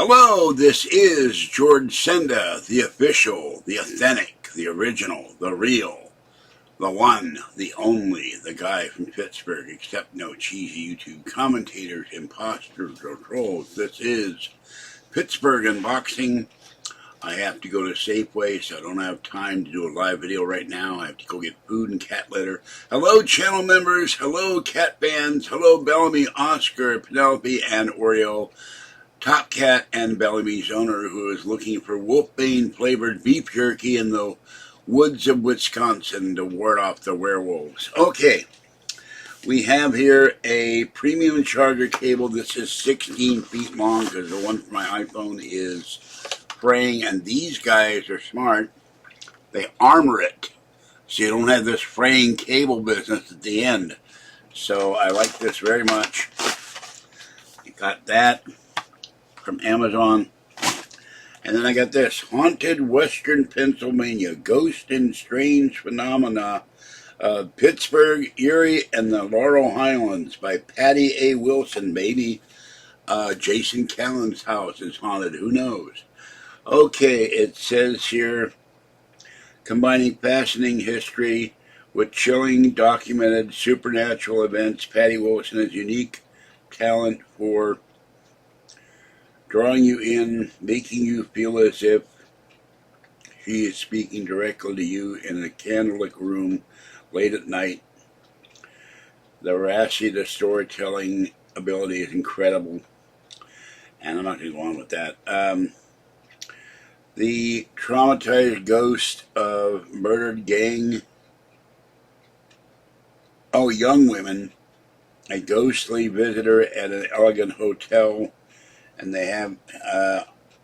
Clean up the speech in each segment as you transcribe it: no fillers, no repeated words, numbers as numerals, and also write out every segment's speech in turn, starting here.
Hello, this is George Senda, the official, the authentic, the original, the real, the one, the only, the guy from Pittsburgh, except no cheesy YouTube commentators, imposters, or trolls. This is Pittsburgh Unboxing. I have to go to Safeway, so I don't have time to do a live video right now. I have to go get food and cat litter. Hello, channel members. Hello, cat fans. Hello, Bellamy, Oscar, Penelope, and Oreo. Top Cat and Bellamy's owner, who is looking for wolfbane flavored beef jerky in the woods of Wisconsin to ward off the werewolves. Okay, we have here a premium charger cable. This is 16 feet long because the one for my iPhone is fraying, and these guys are smart. They armor it so you don't have this fraying cable business at the end. So I like this very much. You got that from Amazon. And then I got this, Haunted Western Pennsylvania, Ghost and Strange Phenomena of Pittsburgh, Erie, and the Laurel Highlands by Patty A. Wilson. Maybe Jason Callan's house is haunted, who knows. Okay, it says here, combining fascinating history with chilling documented supernatural events, Patty Wilson has unique talent for drawing you in, making you feel as if she is speaking directly to you in a candlelit room late at night. The veracity of the storytelling ability is incredible, and I'm not going to go on with that. The traumatized ghost of murdered gang, young women, a ghostly visitor at an elegant hotel. And they have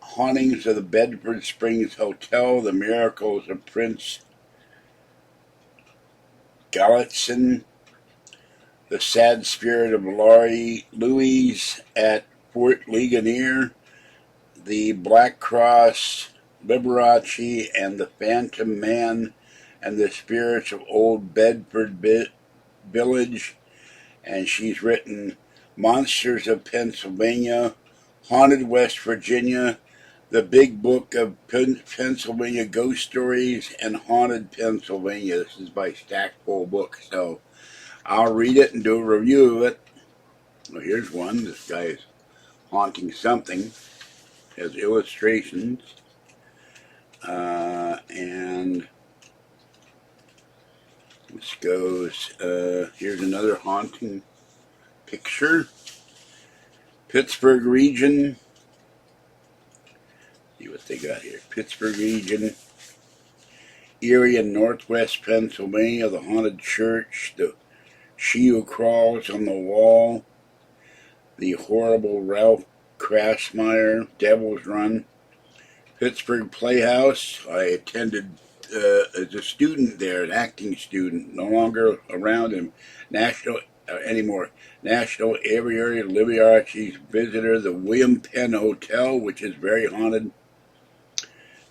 hauntings of the Bedford Springs Hotel, the miracles of Prince Galitzin, the sad spirit of Laurie Louise at Fort Ligonier, the Black Cross, Liberace, and the Phantom Man, and the spirits of Old Bedford Village. And she's written Monsters of Pennsylvania, Haunted West Virginia, The Big Book of Pennsylvania Ghost Stories, and Haunted Pennsylvania. This is by Stackpole Books, so I'll read it and do a review of it. Well, here's one. This guy is haunting something. Has illustrations. And this goes, here's another haunting picture. Pittsburgh region. See what they got here. Pittsburgh region, Erie and Northwest Pennsylvania, the haunted church, the she who crawls on the wall, the horrible Ralph Krassmeyer, Devil's Run, Pittsburgh Playhouse. I attended as a student there, an acting student, no longer around in anymore. National Aviary, Liberace's Visitor, the William Penn Hotel, which is very haunted,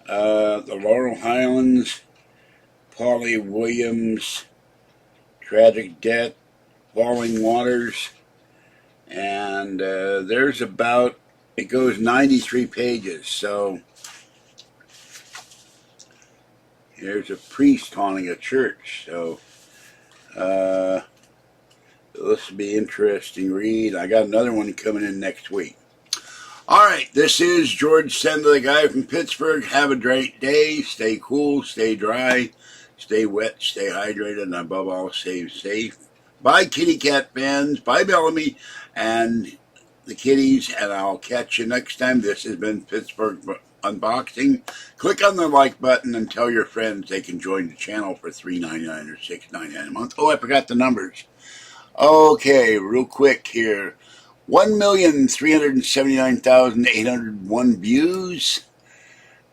the Laurel Highlands, Polly Williams, Tragic Death, Falling Waters, and there's about, it goes 93 pages, so here's a priest haunting a church, so this will be interesting read. I got another one coming in next week. Alright, this is George Senda, the guy from Pittsburgh. Have a great day. Stay cool, stay dry, stay wet, stay hydrated, and above all, stay safe. Bye, kitty cat fans. Bye, Bellamy and the kitties, and I'll catch you next time. This has been Pittsburgh Unboxing. Click on the like button and tell your friends they can join the channel for $3.99 or $6.99 a month. Oh, I forgot the numbers. Okay, real quick here. 1,379,801 views.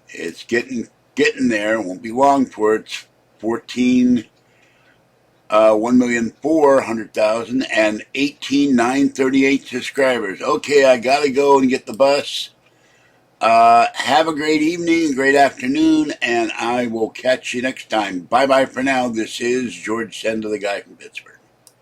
It's getting there. It won't be long for it. It's 1,400,000 and 18,938 subscribers. Okay, I gotta go and get the bus. Have a great evening, a great afternoon, and I will catch you next time. Bye-bye for now. This is George Senda, the guy from Pittsburgh.